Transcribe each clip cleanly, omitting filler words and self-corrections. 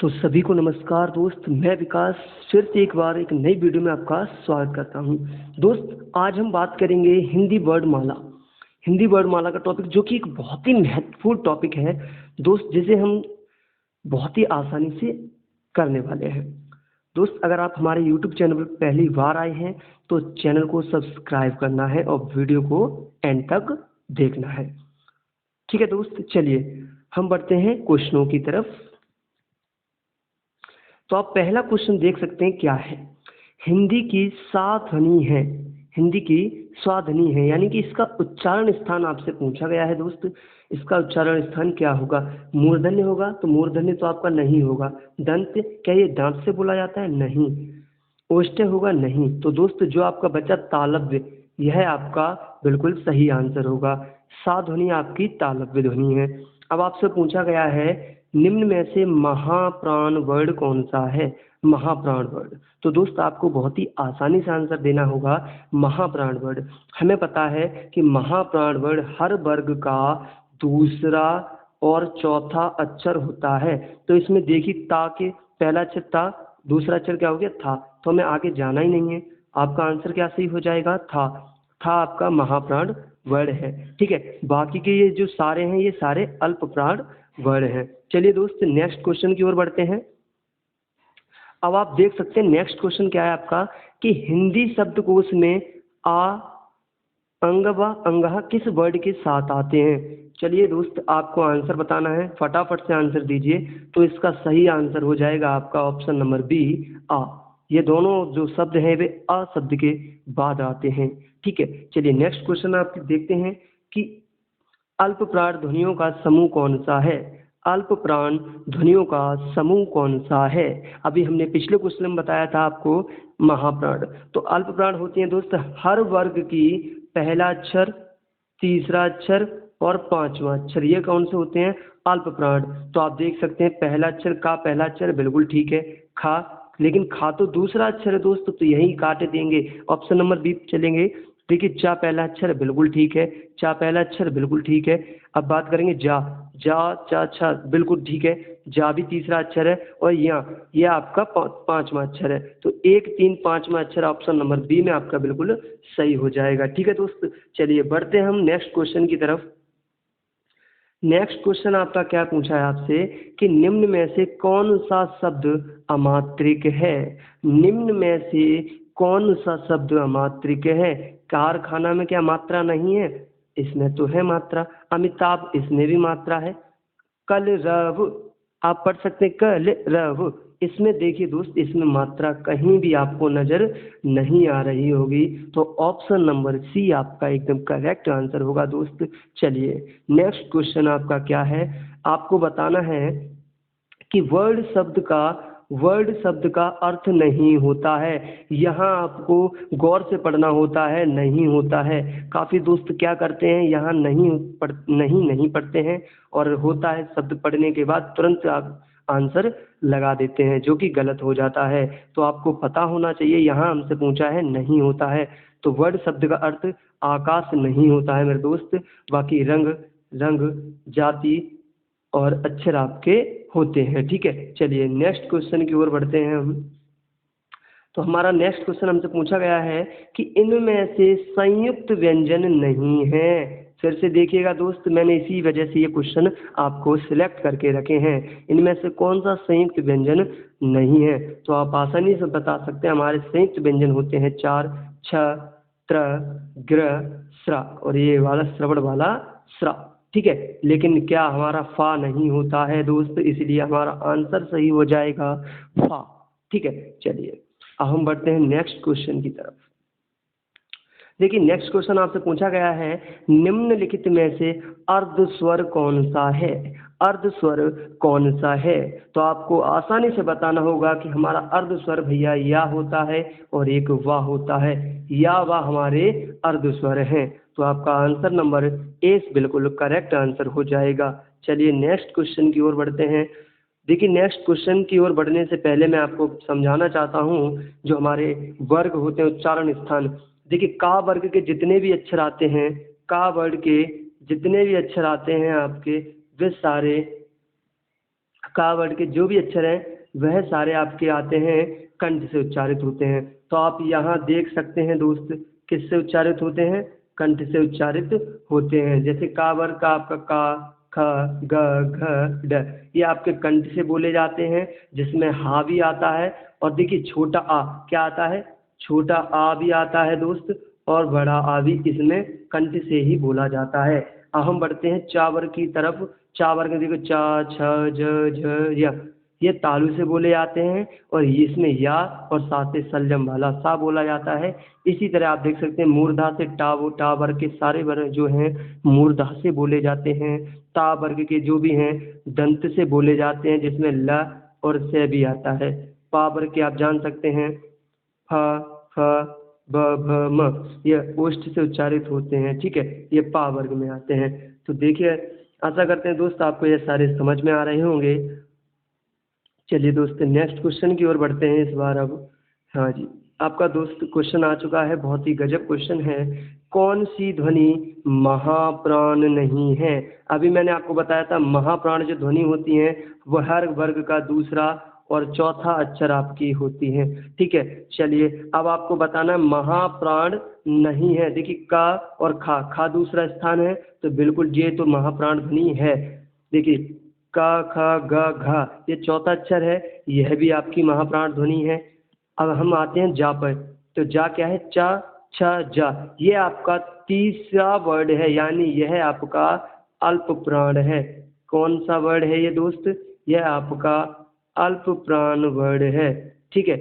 तो सभी को नमस्कार दोस्त, मैं विकास फिर से एक बार एक नई वीडियो में आपका स्वागत करता हूं। दोस्त, आज हम बात करेंगे हिंदी वर्णमाला। हिंदी वर्णमाला का टॉपिक जो कि एक बहुत ही महत्वपूर्ण टॉपिक है दोस्त, जिसे हम बहुत ही आसानी से करने वाले हैं। दोस्त, अगर आप हमारे YouTube चैनल पर पहली बार आए हैं तो चैनल को सब्सक्राइब करना है और वीडियो को एंड तक देखना है। ठीक है दोस्त, चलिए हम बढ़ते हैं क्वेश्चनों की तरफ। तो आप पहला क्वेश्चन देख सकते हैं क्या है। हिंदी की साध्वनि है, हिंदी की स्वाध्वनि है, यानी कि इसका उच्चारण स्थान आपसे पूछा गया है दोस्त। इसका उच्चारण स्थान क्या होगा? मूर्धन्य होगा? तो मूर्धन्य तो आपका नहीं होगा। दंत, क्या ये दांत से बोला जाता है? नहीं। ओष्ठ्य होगा? नहीं। तो दोस्त जो आपका बचा तालव्य, यह आपका बिल्कुल सही आंसर होगा। साध्वनि आपकी तालव्य ध्वनि है। अब आपसे पूछा गया है निम्न में से महाप्राण वर्ड कौन सा है? महाप्राण वर्ड। तो दोस्त आपको बहुत ही आसानी से आंसर देना होगा महाप्राण वर्ड। हमें पता है कि महाप्राण वर्ड हर वर्ग का दूसरा और चौथा अक्षर होता है। तो इसमें देखिए, ता के पहला अक्षर ता, दूसरा अक्षर क्या हो गया? था। तो हमें आगे जाना ही नहीं है। आपका आंसर क्या सही हो जाएगा? था। था आपका महाप्राण वर्ड है। ठीक है, बाकी के ये जो सारे हैं ये सारे अल्प प्राण वर्ड हैं। चलिए दोस्त नेक्स्ट क्वेश्चन की ओर बढ़ते हैं। अब आप देख सकते हैं नेक्स्ट क्वेश्चन क्या है आपका कि हिंदी शब्दकोश में आ, अंग व अंगह किस वर्ड के साथ आते हैं? चलिए दोस्त आपको आंसर बताना है, फटाफट से आंसर दीजिए। तो इसका सही आंसर हो जाएगा आपका ऑप्शन नंबर बी, आ। ये दोनों जो शब्द हैं वे अ शब्द के बाद आते हैं। ठीक है, चलिए नेक्स्ट क्वेश्चन आप देखते हैं कि अल्प प्राण ध्वनियों का समूह कौन सा है? अल्प प्राण ध्वनियों का समूह कौन सा है? अभी हमने पिछले क्वेश्चन में बताया था आपको महाप्राण। तो अल्प प्राण होती हैं दोस्त हर वर्ग की पहला अक्षर, तीसरा अक्षर और पांचवा अक्षर, ये कौन से होते हैं? अल्प प्राण। तो आप देख सकते हैं पहला अक्षर का, पहला अक्षर बिल्कुल ठीक है, खा। लेकिन खा तो दूसरा अक्षर है दोस्त, तो यही काट देंगे, ऑप्शन नंबर बी चलेंगे। देखिए चा पहला अक्षर बिल्कुल ठीक है, चा पहला अक्षर बिल्कुल ठीक है। अब बात करेंगे जा, जा चा छा बिल्कुल ठीक है, जा भी तीसरा अक्षर है और ये आपका पांचवा अक्षर है। तो 1 3 5वां अक्षर ऑप्शन नंबर बी में आपका बिल्कुल सही हो जाएगा। ठीक है दोस्त, चलिए बढ़ते हैं हम नेक्स्ट क्वेश्चन की तरफ। नेक्स्ट क्वेश्चन आपका क्या पूछा है आपसे कि निम्न में से कौन सा शब्द अमात्रिक है? निम्न में से कौन सा शब्द अमात्रिक है? कारखाना में क्या मात्रा नहीं है? इसमें तो है मात्रा। अमिताभ, इसमें भी मात्रा है। कलरव, आप पढ़ सकते हैं कलरव, इसमें देखिए दोस्त इसमें मात्रा कहीं भी आपको नजर नहीं आ रही होगी। तो ऑप्शन नंबर सी आपका एकदम करेक्ट आंसर होगा दोस्त। चलिए नेक्स्ट क्वेश्चन आपका क्या है, आपको बताना है कि वर्ड शब्द का अर्थ नहीं होता है। यहाँ आपको गौर से पढ़ना होता है, नहीं होता है। काफ़ी दोस्त क्या करते हैं, यहाँ नहीं पढ़ते हैं और होता है शब्द पढ़ने के बाद तुरंत आप आंसर लगा देते हैं, जो कि गलत हो जाता है। तो आपको पता होना चाहिए, यहाँ हमसे पूछा है नहीं होता है। तो वर्ड शब्द का अर्थ आकाश नहीं होता है मेरे दोस्त। बाकी रंग, जाति और अक्षर आपके होते हैं। ठीक है, चलिए नेक्स्ट क्वेश्चन की ओर बढ़ते हैं हम। तो हमारा नेक्स्ट क्वेश्चन हमसे पूछा गया है कि इनमें से संयुक्त व्यंजन नहीं है। फिर से देखिएगा दोस्त, मैंने इसी वजह से ये क्वेश्चन आपको सिलेक्ट करके रखे हैं। इनमें से कौन सा संयुक्त व्यंजन नहीं है? तो आप आसानी से बता सकते हैं, हमारे संयुक्त व्यंजन होते हैं 4, छ, त्र, ग्र, स्रा और ये वाला श्रवण वाला स्रा। ठीक है, लेकिन क्या हमारा फा नहीं होता है दोस्त, इसलिए हमारा आंसर सही हो जाएगा फा। ठीक है, चलिए अब हम बढ़ते हैं नेक्स्ट क्वेश्चन की तरफ। देखिए नेक्स्ट क्वेश्चन आपसे पूछा गया है निम्नलिखित में से अर्ध स्वर कौन सा है? अर्ध स्वर कौन सा है? तो आपको आसानी से बताना होगा कि हमारा अर्ध स्वर भैया या होता है और एक वाह होता है। या वाह हमारे अर्ध स्वर हैं। तो आपका आंसर नंबर ए बिल्कुल करेक्ट आंसर हो जाएगा। चलिए नेक्स्ट क्वेश्चन की ओर बढ़ते हैं। देखिए नेक्स्ट क्वेश्चन की ओर बढ़ने से पहले मैं आपको समझाना चाहता हूँ जो हमारे वर्ग होते हैं उच्चारण स्थान। देखिए का वर्ग के जितने भी अक्षर आते हैं, का वर्ग के जितने भी अक्षर आते हैं आपके, वे सारे का वर्ड के जो भी अक्षर हैं वह सारे आपके आते हैं कंठ से उच्चारित होते हैं। तो आप यहाँ देख सकते हैं दोस्त, किससे उच्चारित होते हैं? कंठ से उच्चारित होते हैं। जैसे का वर्ग का आपका का, ख, ग, घ, ड, ये आपके कंठ से बोले जाते हैं, जिसमें हा भी आता है। और देखिए छोटा आ क्या आता है? छोटा आ भी आता है दोस्त, और बड़ा आ भी इसमें कंठ से ही बोला जाता है। अब हम बढ़ते हैं चा वर्ग की तरफ। चा वर्ग देखो चा, छ, ज, झ, य, ये तालु से बोले जाते हैं, और इसमें या और सा से सलजम वाला सा बोला जाता है। इसी तरह आप देख सकते हैं मूर्धा से टा, वो टा वर्ग के सारे वर्ग जो हैं मूर्धा से बोले जाते हैं। ता वर्ग के जो भी हैं दंत से बोले जाते हैं, जिसमें ल और से भी आता है। पा वर्ग के आप जान सकते हैं फ, फ, ब, भ, म, ये ओष्ठ से उच्चारित होते हैं। ठीक है, ये पा वर्ग में आते हैं। तो देखिए, आशा करते हैं दोस्त आपको ये सारे समझ में आ रहे होंगे। चलिए दोस्त नेक्स्ट क्वेश्चन की ओर बढ़ते हैं इस बार अब। हाँ जी, आपका दोस्त क्वेश्चन आ चुका है, बहुत ही गजब क्वेश्चन है। कौन सी ध्वनि महाप्राण नहीं है? अभी मैंने आपको बताया था महाप्राण जो ध्वनि होती है वह हर वर्ग का दूसरा और चौथा अक्षर आपकी होती है। ठीक है, चलिए अब आपको बताना महाप्राण नहीं है। देखिए का और खा, खा दूसरा स्थान है, तो बिल्कुल ये तो महाप्राण ध्वनि है। देखिए का, ख, ग, घ, ये चौथा अक्षर है, यह भी आपकी महाप्राण ध्वनि है। अब हम आते हैं जा पर। तो जा क्या है? चा, छ, जा, ये आपका तीसरा वर्ड है, यानी यह आपका अल्प प्राण है। कौन सा वर्ड है ये दोस्त? यह आपका अल्प प्राण वर्ड है। ठीक है,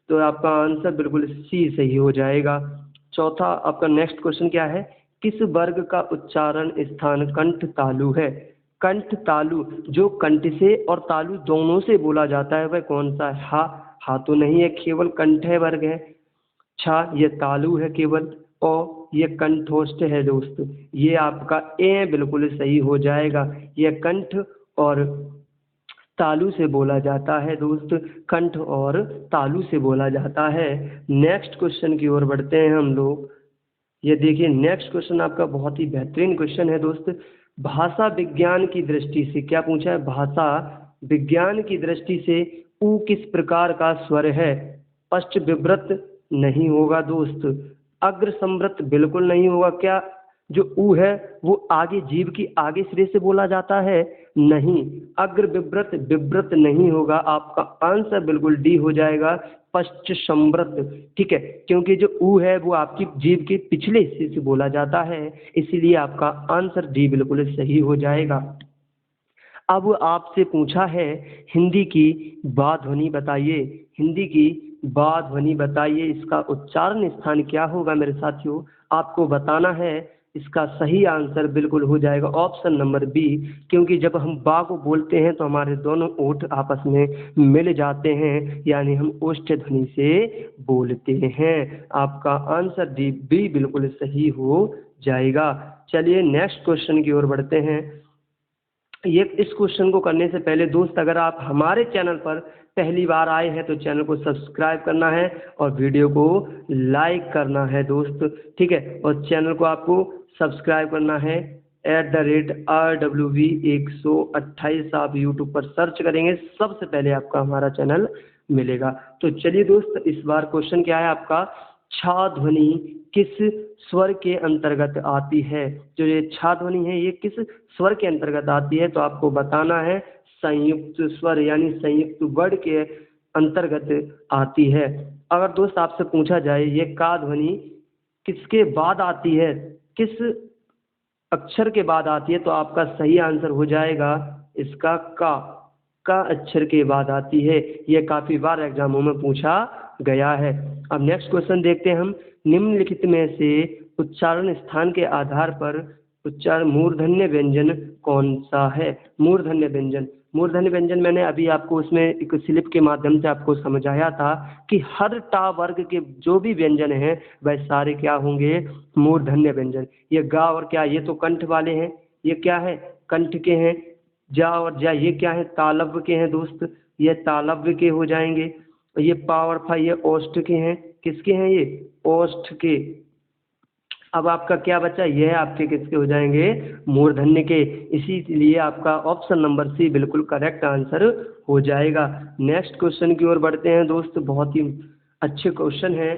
तो आपका आंसर बिल्कुल सी सही हो जाएगा। चौथा आपका नेक्स्ट क्वेश्चन क्या है? किस वर्ग का उच्चारण स्थान कंठ तालु है? कंठ तालु जो कंठ से और तालु दोनों से बोला जाता है वह कौन सा है? हा, हा तो नहीं है, केवल कंठ है वर्ग है। छा, ये तालु है केवल। ओ, ये कंठोष्ठ है दोस्त। ये आपका ए बिल्कुल सही हो जाएगा। ये कंठ और तालु से बोला जाता है दोस्त, कंठ और तालु से बोला जाता है। नेक्स्ट क्वेश्चन की ओर बढ़ते हैं हम लोग। ये देखिए नेक्स्ट क्वेश्चन आपका बहुत ही बेहतरीन क्वेश्चन है दोस्त। भाषा विज्ञान की दृष्टि से क्या पूछा है? भाषा विज्ञान की दृष्टि से ऊ किस प्रकार का स्वर है? पश्च विव्रत नहीं होगा दोस्त, अग्र संवृत बिल्कुल नहीं होगा। क्या जो ऊ है वो आगे जीभ की आगे सिरे से बोला जाता है? नहीं। अग्र विव्रत विव्रत नहीं होगा। आपका आंसर बिल्कुल डी हो जाएगा, पश्च संवृत। ठीक है, क्योंकि जो ऊ है वो आपकी जीभ के पिछले हिस्से से बोला जाता है, इसीलिए आपका आंसर डी बिल्कुल सही हो जाएगा। अब आपसे पूछा है हिंदी की बा ध्वनि बताइए। हिंदी की बा ध्वनि बताइए, इसका उच्चारण स्थान क्या होगा मेरे साथियों? आपको बताना है। इसका सही आंसर बिल्कुल हो जाएगा ऑप्शन नंबर बी, क्योंकि जब हम बा को बोलते हैं तो हमारे दोनों ओठ आपस में मिल जाते हैं, यानी हम ओष्ठ ध्वनि से बोलते हैं। आपका आंसर डी बी बिल्कुल सही हो जाएगा। चलिए नेक्स्ट क्वेश्चन की ओर बढ़ते हैं। ये इस क्वेश्चन को करने से पहले दोस्त, अगर आप हमारे चैनल पर पहली बार आए हैं तो चैनल को सब्सक्राइब करना है और वीडियो को लाइक करना है दोस्त। ठीक है, और चैनल को आपको सब्सक्राइब करना है @RWV128। आप यूट्यूब पर सर्च करेंगे, सबसे पहले आपका हमारा चैनल मिलेगा। तो चलिए दोस्त, इस बार क्वेश्चन क्या है आपका? छा ध्वनि किस स्वर के अंतर्गत आती है? जो ये छा ध्वनि है ये किस स्वर के अंतर्गत आती है? तो आपको बताना है संयुक्त स्वर, यानी संयुक्त वर्ण के अंतर्गत आती है। अगर दोस्त आपसे पूछा जाए ये का ध्वनि किसके बाद आती है, किस अक्षर के बाद आती है, तो आपका सही आंसर हो जाएगा इसका का अक्षर के बाद आती है। यह काफी बार एग्जामों में पूछा गया है। अब नेक्स्ट क्वेश्चन देखते हैं हम। निम्नलिखित में से उच्चारण स्थान के आधार पर उच्चारण मूर्धन्य व्यंजन कौन सा है? मूर्धन्य व्यंजन, मूर्धन्य व्यंजन मैंने अभी आपको उसमें एक स्लिप के माध्यम से आपको समझाया था कि हर टा वर्ग के जो भी व्यंजन हैं वह सारे क्या होंगे? मूर्धन्य व्यंजन। ये गा और क्या, ये तो कंठ वाले हैं, ये क्या है? कंठ के हैं। जा और जा ये क्या है? तालव्य के हैं दोस्त, ये तालव्य के हो जाएंगे। ये पा और फा ये ओष्ठ के हैं। किसके हैं ये? ओष्ठ के। अब आपका क्या बचा, यह आपके किसके हो जाएंगे, मूर्धन्य के। इसीलिए आपका ऑप्शन नंबर सी बिल्कुल करेक्ट आंसर हो जाएगा। नेक्स्ट क्वेश्चन की ओर बढ़ते हैं दोस्त, बहुत ही अच्छे क्वेश्चन है।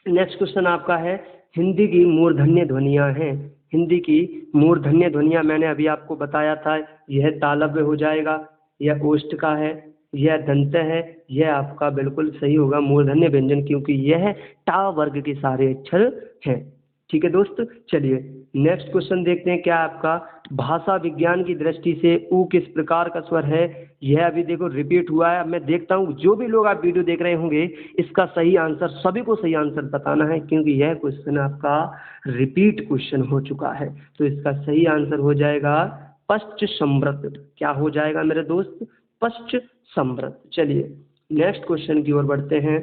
नेक्स्ट क्वेश्चन आपका है, हिंदी की मूर्धन्य ध्वनियाँ हैं। हिंदी की मूर्धन्य ध्वनियाँ मैंने अभी आपको बताया था, यह तालव्य हो जाएगा, यह ओष्ठ का है, यह दंत है, यह आपका बिल्कुल सही होगा मूर्धन्य व्यंजन, क्योंकि यह टा वर्ग के सारे अक्षर हैं। ठीक है दोस्त, चलिए नेक्स्ट क्वेश्चन देखते हैं क्या आपका, भाषा विज्ञान की दृष्टि से ऊ किस प्रकार का स्वर है। यह अभी देखो रिपीट हुआ है। अब मैं देखता हूँ जो भी लोग आप वीडियो देख रहे होंगे, इसका सही आंसर, सभी को सही आंसर बताना है, क्योंकि यह क्वेश्चन आपका रिपीट क्वेश्चन हो चुका है। तो इसका सही आंसर हो जाएगा पश्च संवृत। क्या हो जाएगा मेरे दोस्त, पश्च संवृत। चलिए नेक्स्ट क्वेश्चन की ओर बढ़ते हैं।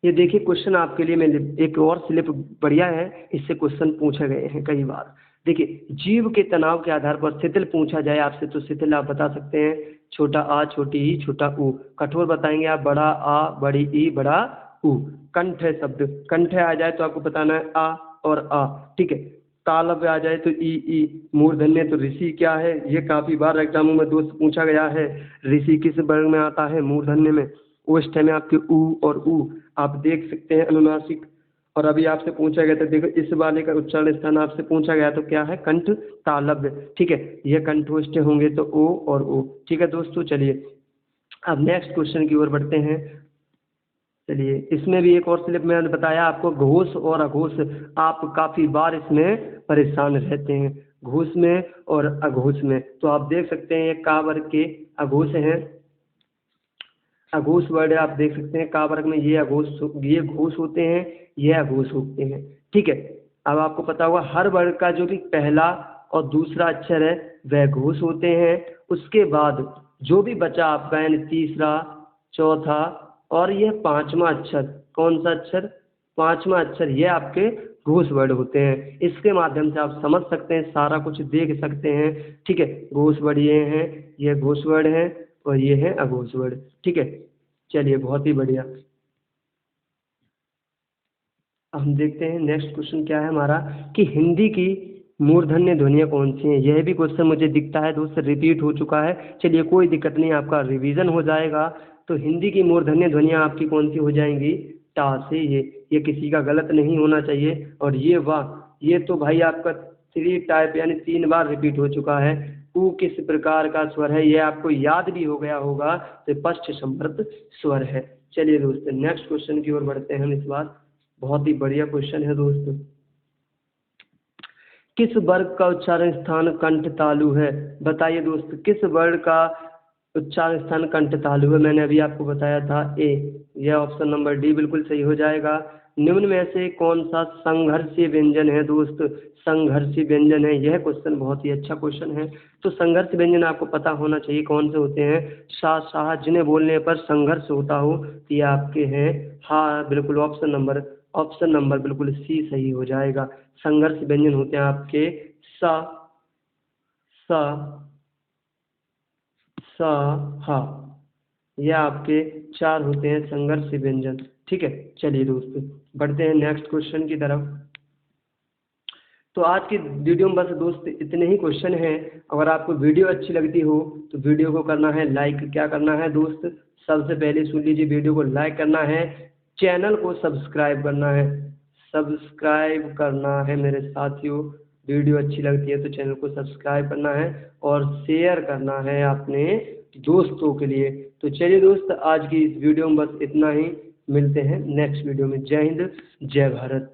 ये देखिए क्वेश्चन आपके लिए मैं एक और स्लिप बढ़िया है, इससे क्वेश्चन पूछे गए हैं कई बार। देखिए, जीव के तनाव के आधार पर शिथिल पूछा जाए आपसे तो शिथिल आप बता सकते हैं छोटा आ, छोटी ई, छोटा ऊ। कठोर बताएंगे आप बड़ा आ, बड़ी ई, बड़ा ऊ। कंठ है शब्द, कंठ आ जाए तो आपको बताना है आ और आ। ठीक है, तालव्य आ जाए तो ई। मूर्धन्य तो ऋषि क्या है, ये काफी बार एग्जामों में दोस्त पूछा गया है। ऋषि किस वर्ग में आता है, मूर्धन्य में। ओष्ठ में आपके ऊ और ऊ, आप देख सकते हैं अनुनासिक। और अभी आपसे पूछा गया था, देखो इस वाले का उच्चारण स्थान आपसे पूछा गया तो क्या है, कंठ तालव्य। ठीक है, ये कंठोष्ठ होंगे तो ओ और ओ। ठीक है दोस्तों, चलिए अब नेक्स्ट क्वेश्चन की ओर बढ़ते हैं। चलिए इसमें भी एक और स्लिप मैंने बताया आपको, घोष और अघोष। आप काफी बार इसमें परेशान रहते हैं, घोष में और अघोष में। तो आप देख सकते हैं ये का वर्ग के अघोष हैं, अघोष वर्ड आप देख सकते हैं। का वर्ग में ये अघोष, ये घोष होते हैं, ये अघोष होते हैं। ठीक है, अब आपको पता होगा हर वर्ग का जो भी पहला और दूसरा अक्षर है वह घोष होते हैं। उसके बाद जो भी बचा आपका यानी तीसरा, चौथा और यह पांचवा अक्षर, कौन सा अक्षर, पांचवा अक्षर, ये आपके घोष वर्ड होते हैं। इसके माध्यम से आप समझ सकते हैं, सारा कुछ देख सकते हैं। ठीक है, घोष वर्ड ये हैं, ये घोष वर्ड है और ये है अघोष वर्ड। ठीक है, चलिए बहुत ही बढ़िया। अब हम देखते हैं नेक्स्ट क्वेश्चन क्या है हमारा, कि हिंदी की मूर्धन्य ध्वनियाँ कौन सी हैं। यह भी क्वेश्चन मुझे दिखता है दोस्त रिपीट हो चुका है। चलिए कोई दिक्कत नहीं, आपका रिवीजन हो जाएगा। तो हिंदी की मूर्धन्य ध्वनियाँ आपकी कौन सी हो जाएंगी, टा से ये किसी का गलत नहीं होना चाहिए। और ये वाह, ये तो भाई आपका 3 टाइप यानी 3 बार रिपीट हो चुका है। ऊ किस प्रकार का स्वर है, ये आपको याद भी हो गया होगा, तो पश्च संवृत स्वर है। चलिए दोस्त नेक्स्ट क्वेश्चन की ओर बढ़ते हैं हम इस बार। बहुत ही बढ़िया क्वेश्चन है दोस्त, किस वर्ग का उच्चारण स्थान कंठ तालु है। बताइए दोस्त, किस वर्ग का उच्चारण स्थान कंठ तालु है। मैंने अभी आपको बताया था ए, यह ऑप्शन नंबर डी बिल्कुल सही हो जाएगा। निम्न में से कौन सा संघर्षीय व्यंजन है दोस्त, संघर्षीय व्यंजन है। यह क्वेश्चन बहुत ही अच्छा क्वेश्चन है। तो संघर्ष व्यंजन आपको पता होना चाहिए कौन से होते हैं, सा, साह, जिन्हें बोलने पर संघर्ष होता हो, ये आपके हैं हाँ बिल्कुल ऑप्शन नंबर बिल्कुल सी सही हो जाएगा। संघर्ष व्यंजन होते हैं आपके सा, सा, सा, हा, यह आपके 4 होते हैं संघर्ष व्यंजन। ठीक है, चलिए दोस्तों बढ़ते हैं नेक्स्ट क्वेश्चन की तरफ। तो आज की वीडियो में बस दोस्त इतने ही क्वेश्चन हैं। अगर आपको वीडियो अच्छी लगती हो तो वीडियो को करना है लाइक। क्या करना है दोस्त, सबसे पहले सुन लीजिए, वीडियो को लाइक करना है, चैनल को सब्सक्राइब करना है, सब्सक्राइब करना है मेरे साथियों। वीडियो अच्छी लगती है तो चैनल को सब्सक्राइब करना है और शेयर करना है अपने दोस्तों के लिए। तो चलिए दोस्त आज की इस वीडियो में बस इतना ही, मिलते हैं नेक्स्ट वीडियो में। जय हिंद, जय भारत।